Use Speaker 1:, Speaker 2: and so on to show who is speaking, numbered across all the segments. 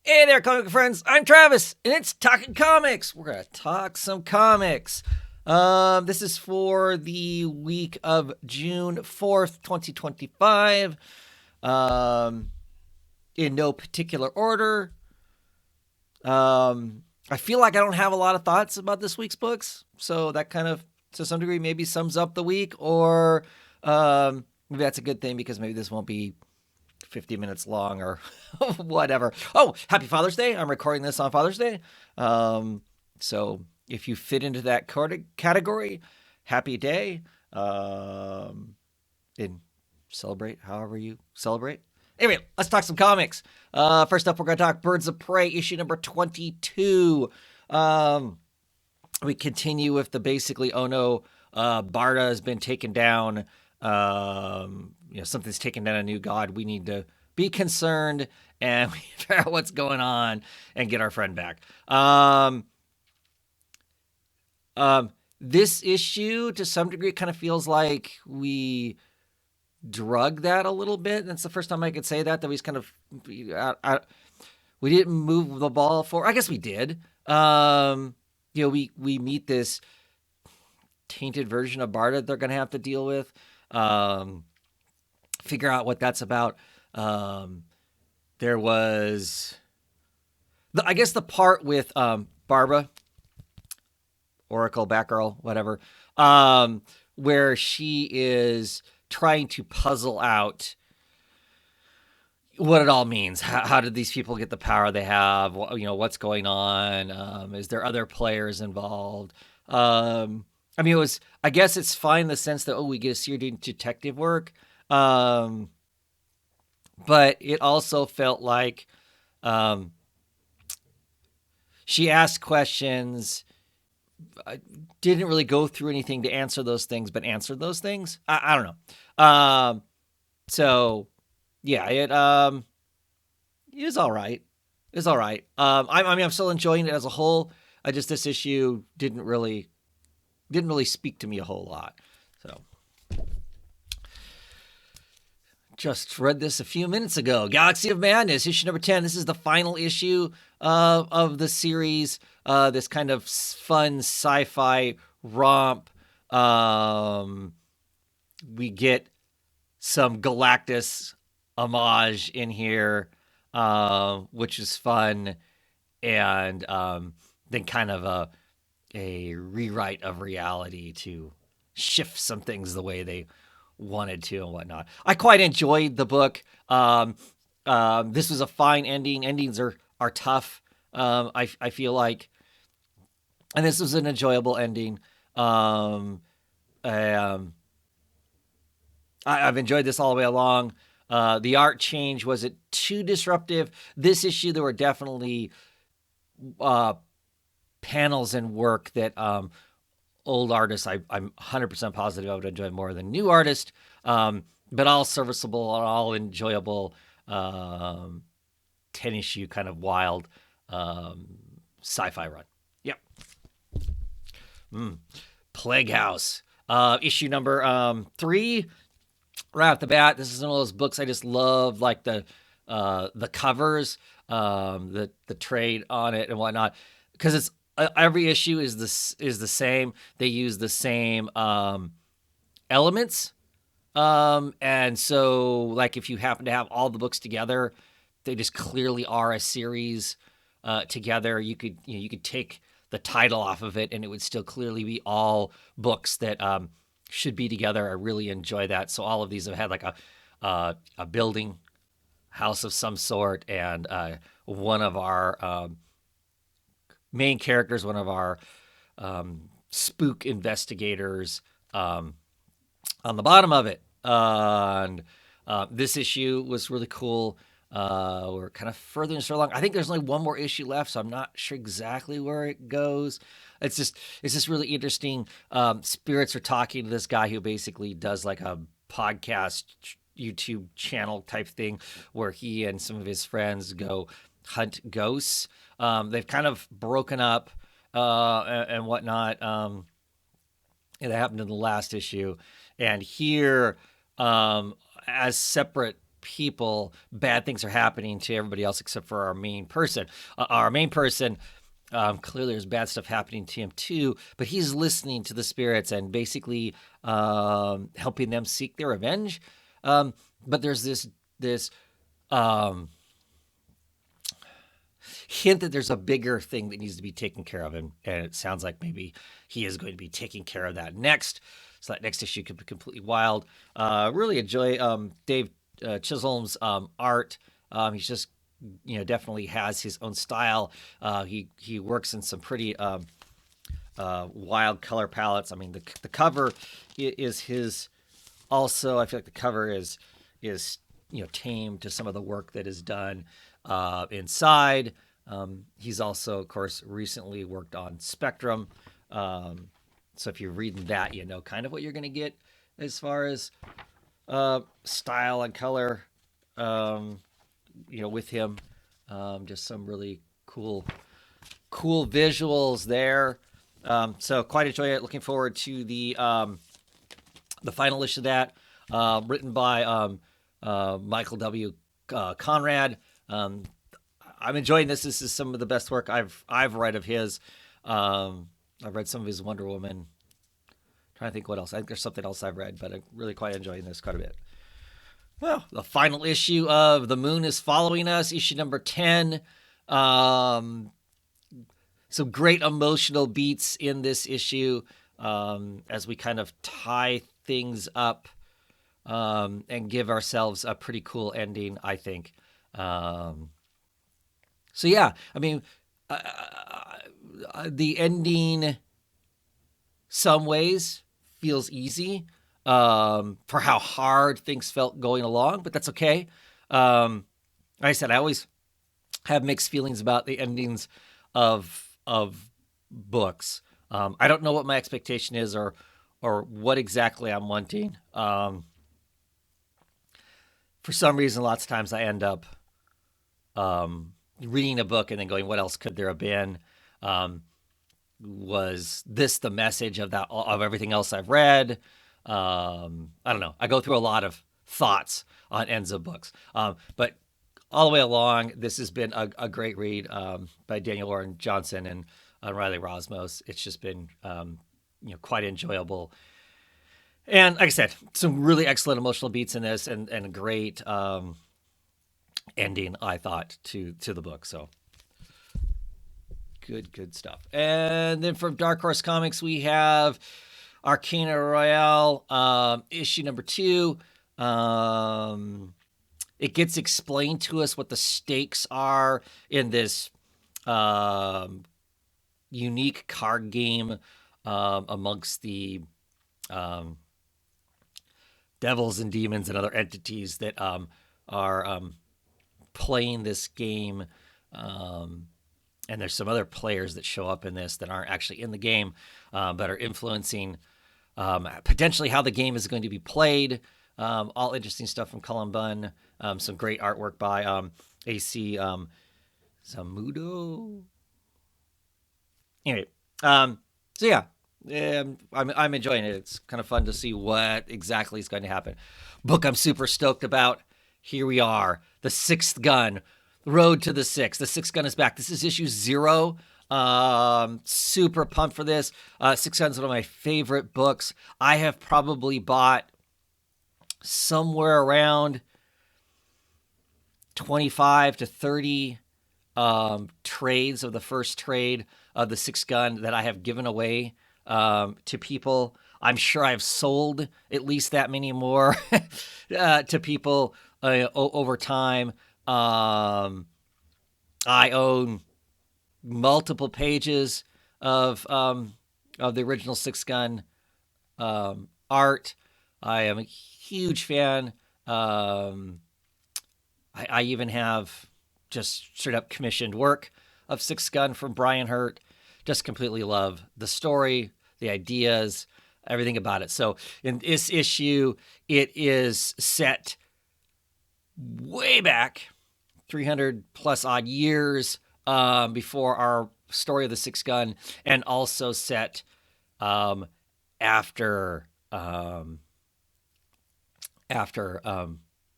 Speaker 1: Hey there, comic friends. I'm Travis, and it's Talking Comics. We're gonna talk some comics. This is for the week of June 4th, 2025. In no particular order. I feel like I don't have a lot of thoughts about this week's books, so that kind of, to some degree, maybe sums up the week, or maybe that's a good thing because maybe this won't be 50 minutes long or whatever. Oh, happy Father's Day. I'm recording this on Father's Day. So if you fit into that category, happy day. And celebrate however you celebrate. Anyway, let's talk some comics. First up, we're going to talk Birds of Prey, issue number 22. We continue with the basically, oh no, Barda has been taken down. Something's taken down a new god. We need to be concerned and figure out what's going on and get our friend back. This issue, to some degree, kind of feels like we drug that a little bit. That's the first time I could say that we just kind of, we didn't move the ball forward. I guess we did. We meet this tainted version of Barda they're going to have to deal with. Figure out what that's about. There was, I guess, the part with Barbara, Oracle, Batgirl, whatever, where she is trying to puzzle out what it all means. How did these people get the power they have? What's going on? Is there other players involved? I guess it's fine in the sense that, we get to see her doing detective work. But it also felt like she asked questions, didn't really go through anything to answer those things, but answered those things. I don't know. So yeah, it is all right. It's all right. I'm still enjoying it as a whole. This issue didn't really speak to me a whole lot. So just read this a few minutes ago. Galaxy of Madness, issue number 10. This is the final issue of the series. This kind of fun sci-fi romp. We get some Galactus homage in here, which is fun, and then kind of a rewrite of reality to shift some things the way they wanted to and whatnot. I quite enjoyed the book. This was a fine ending. Endings are tough. I feel like, and this was an enjoyable ending. I've enjoyed this all the way along. The art change, was it too disruptive? This issue, there were definitely panels and work that old artists, I'm 100% positive I would enjoy more than new artists, but all serviceable and all enjoyable, 10-issue kind of wild sci-fi run. Yep. Plague House, issue number 3. Right off the bat, this is one of those books I just love, like the covers, the trade on it and whatnot, because it's every issue is the same. They use the same elements, and so like if you happen to have all the books together, they just clearly are a series together. You could take the title off of it, and it would still clearly be all books that should be together. I really enjoy that. So all of these have had like a building house of some sort, and one of our main characters, one of our spook investigators on the bottom of it. And this issue was really cool. We're kind of furthering this along. I think there's only one more issue left, so I'm not sure exactly where it goes. It's just really interesting. Spirits are talking to this guy who basically does like a podcast YouTube channel type thing where he and some of his friends go hunt ghosts. They've kind of broken up and whatnot. It happened in the last issue. And here, as separate people, bad things are happening to everybody else except for our main person. Our main person, clearly there's bad stuff happening to him too, but he's listening to the spirits and basically helping them seek their revenge. But there's this um, hint that there's a bigger thing that needs to be taken care of, and it sounds like maybe he is going to be taking care of that next. So that next issue could be completely wild. Really enjoy Dave Chisholm's art. He's just definitely has his own style. He works in some pretty wild color palettes. I mean, the cover is his. Also, I feel like the cover is tame to some of the work that is done inside. He's also, of course, recently worked on Spectrum. So if you're reading that, you know kind of what you're going to get as far as style and color. With him, just some really cool visuals there. So quite enjoy it. Looking forward to the final issue of that, written by Michael W. Conrad. I'm enjoying this. This is some of the best work I've read of his. I've read some of his Wonder Woman. I'm trying to think what else. I think there's something else I've read, but I'm really quite enjoying this quite a bit. Well, the final issue of The Moon is Following Us, issue number 10. Some great emotional beats in this issue as we kind of tie things up and give ourselves a pretty cool ending, I think. So yeah, I mean, the ending, some ways, feels easy for how hard things felt going along, but that's okay. Like I said, I always have mixed feelings about the endings of books. I don't know what my expectation is or what exactly I'm wanting. For some reason, lots of times I end up reading a book and then going, what else could there have been? Was this the message of everything else I've read? I don't know. I go through a lot of thoughts on ends of books. But all the way along, this has been a great read by Daniel Warren Johnson and Riley Rosmos. It's just been quite enjoyable. And like I said, some really excellent emotional beats in this and a great ending, I thought, to the book. So good stuff. And then from Dark Horse Comics, we have Arcana Royale, issue number 2. It gets explained to us what the stakes are in this unique card game amongst the devils and demons and other entities that are playing this game. And there's some other players that show up in this that aren't actually in the game, but are influencing potentially how the game is going to be played. All interesting stuff from Cullen Bunn. Some great artwork by AC Zamudo. Anyway, so yeah, I'm enjoying it. It's kind of fun to see what exactly is going to happen. Book I'm super stoked about. Here we are, the Sixth Gun. Road to the Sixth. The Sixth Gun is back. This is issue 0. Super pumped for this. Sixth Gun is one of my favorite books. I have probably bought somewhere around 25 to 30 trades of the first trade of the Sixth Gun that I have given away to people. I'm sure I've sold at least that many more to people over time. I own multiple pages of the original Sixth Gun art. I am a huge fan. I even have just straight up commissioned work of Sixth Gun from Brian Hurt. Just completely love the story, the ideas, everything about it. So in this issue, it is set way back 300 plus odd years before our story of the Sixth Gun, and also set after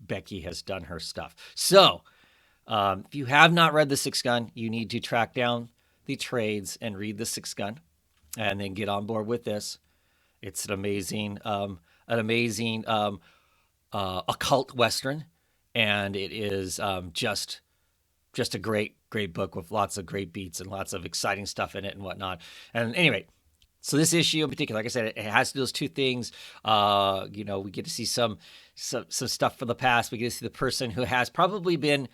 Speaker 1: Becky has done her stuff. So, if you have not read The Six Gun, you need to track down the trades and read The Six Gun, and then get on board with this. It's an amazing occult western, and it is just a great book with lots of great beats and lots of exciting stuff in it and whatnot. And anyway, so this issue in particular, like I said, it has to do those two things. We get to see some stuff from the past. We get to see the person who has probably been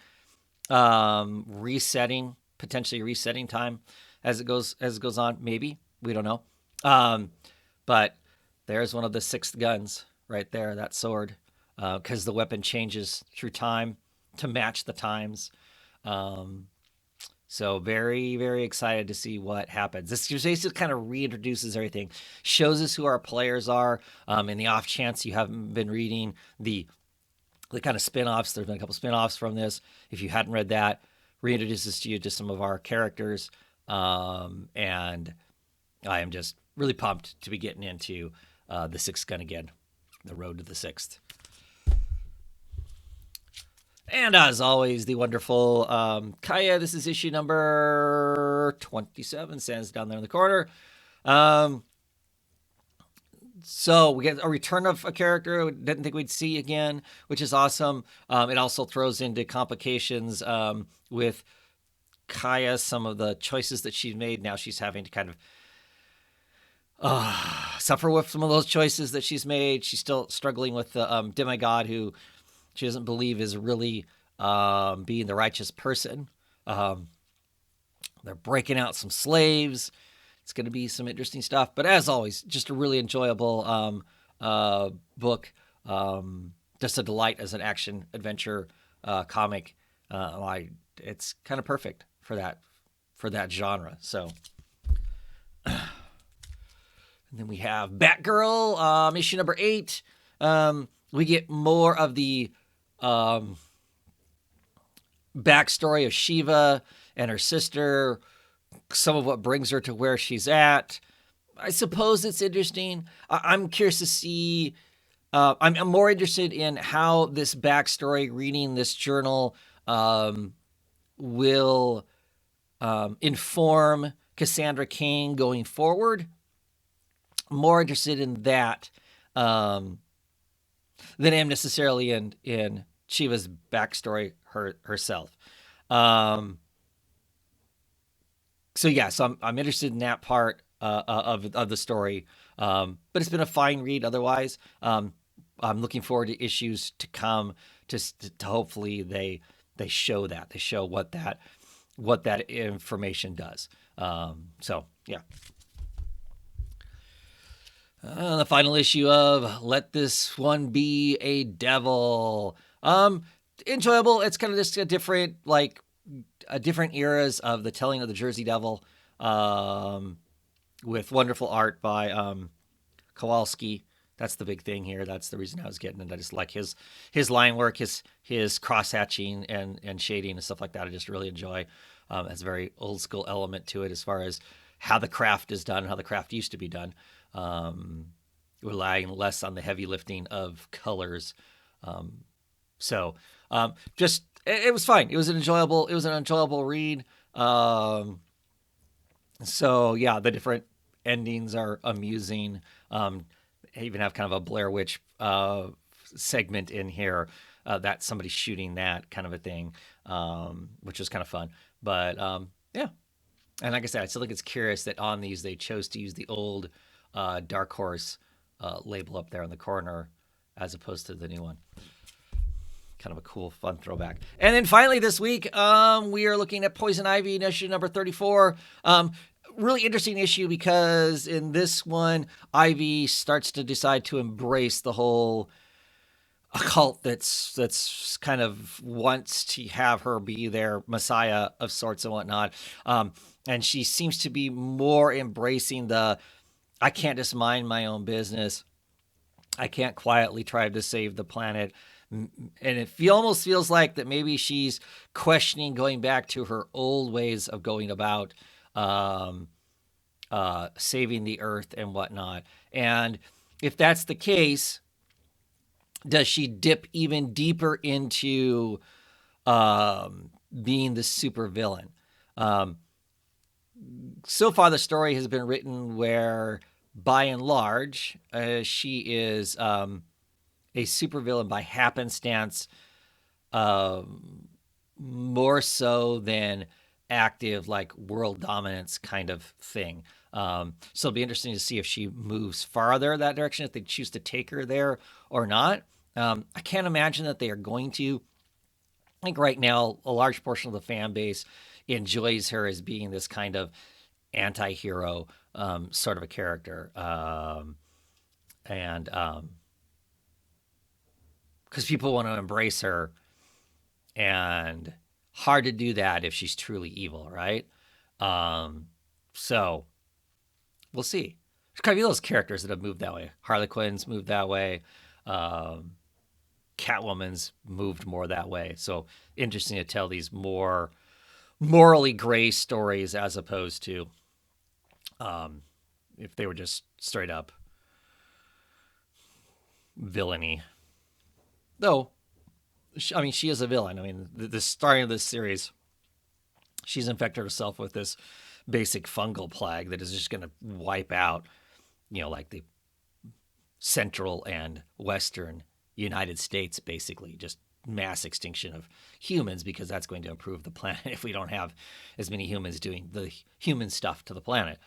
Speaker 1: potentially resetting time as it goes on. Maybe, we don't know. But there's one of the sixth guns right there. That sword, because the weapon changes through time to match the times. So very, very excited to see what happens. This basically kind of reintroduces everything, shows us who our players are. In the off chance you haven't been reading the kind of spin-offs, there's been a couple spin-offs from this. If you hadn't read that, reintroduces to you to some of our characters. And I am just really pumped to be getting into the Sixth Gun again, the road to the sixth. And as always, the wonderful Kaya. This is issue number 27. Stands down there in the corner. So we get a return of a character we didn't think we'd see again, which is awesome. It also throws into complications with Kaya, some of the choices that she's made. Now she's having to kind of suffer with some of those choices that she's made. She's still struggling with the demigod who she doesn't believe is really being the righteous person. They're breaking out some slaves. It's going to be some interesting stuff. But as always, just a really enjoyable book. Just a delight as an action adventure comic. It's kind of perfect for that genre. So, and then we have Batgirl, issue number 8. We get more of the backstory of Shiva and her sister, some of what brings her to where she's at. I suppose it's interesting. I'm curious to see. I'm more interested in how this backstory, reading this journal, will inform Cassandra Cain going forward. More interested in that than I am necessarily in Shiva's backstory herself. So I'm interested in that part of the story. But it's been a fine read otherwise. I'm looking forward to issues to come to hopefully they show that. They show what that information does. Yeah. The final issue of Let This One Be a Devil. Enjoyable. It's kind of just a different eras of the telling of the Jersey Devil, with wonderful art by Kowalski. That's the big thing here. That's the reason I was getting it. I just like his line work, his cross hatching and shading and stuff like that. I just really enjoy. Has a very old school element to it as far as how the craft is done, how the craft used to be done. Relying less on the heavy lifting of colors. It was fine. It was an enjoyable read. The different endings are amusing. I even have kind of a Blair Witch segment in here, that somebody shooting that kind of a thing, which was kind of fun. But yeah. And like I said, I still think it's curious that on these they chose to use the old Dark Horse label up there in the corner as opposed to the new one. Kind of a cool, fun throwback. And then finally this week, we are looking at Poison Ivy, issue number 34. Really interesting issue because in this one, Ivy starts to decide to embrace the whole occult that's kind of wants to have her be their messiah of sorts and whatnot. And she seems to be more embracing I can't just mind my own business. I can't quietly try to save the planet. And it almost feels like that maybe she's questioning going back to her old ways of going about saving the earth and whatnot. And if that's the case, does she dip even deeper into being the super villain? Um, so far, the story has been written where, by and large, she is a supervillain by happenstance, um, more so than active, like world dominance kind of thing. So it'll be interesting to see if she moves farther that direction, if they choose to take her there or not. I can't imagine that they are going to. I think right now, a large portion of the fan base enjoys her as being this kind of anti hero sort of a character. And because people want to embrace her, and hard to do that if she's truly evil, right? So we'll see. There's kind of those characters that have moved that way. Harley Quinn's moved that way. Um, Catwoman's moved more that way. So interesting to tell these more morally gray stories as opposed to if they were just straight up villainy. Though, I mean, she is a villain. I mean, the starting of this series, she's infected herself with this basic fungal plague that is just going to wipe out, like the central and western United States, basically, just mass extinction of humans, because that's going to improve the planet if we don't have as many humans doing the human stuff to the planet.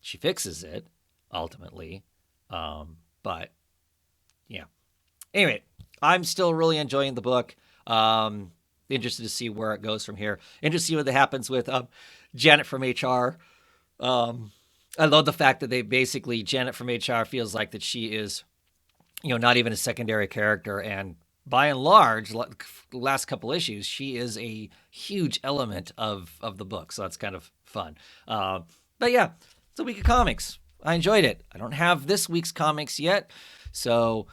Speaker 1: She fixes it ultimately, but yeah. Anyway, I'm still really enjoying the book. Interested to see where it goes from here. Interested to see what happens with Janet from HR. I love the fact that they basically, Janet from HR feels like that she is, not even a secondary character. And by and large, the last couple issues, she is a huge element of the book. So that's kind of fun. But yeah, it's a week of comics. I enjoyed it. I don't have this week's comics yet. So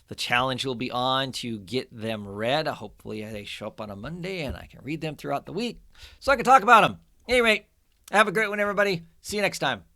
Speaker 1: the challenge will be on to get them read. Hopefully they show up on a Monday and I can read them throughout the week so I can talk about them. Anyway, have a great one, everybody. See you next time.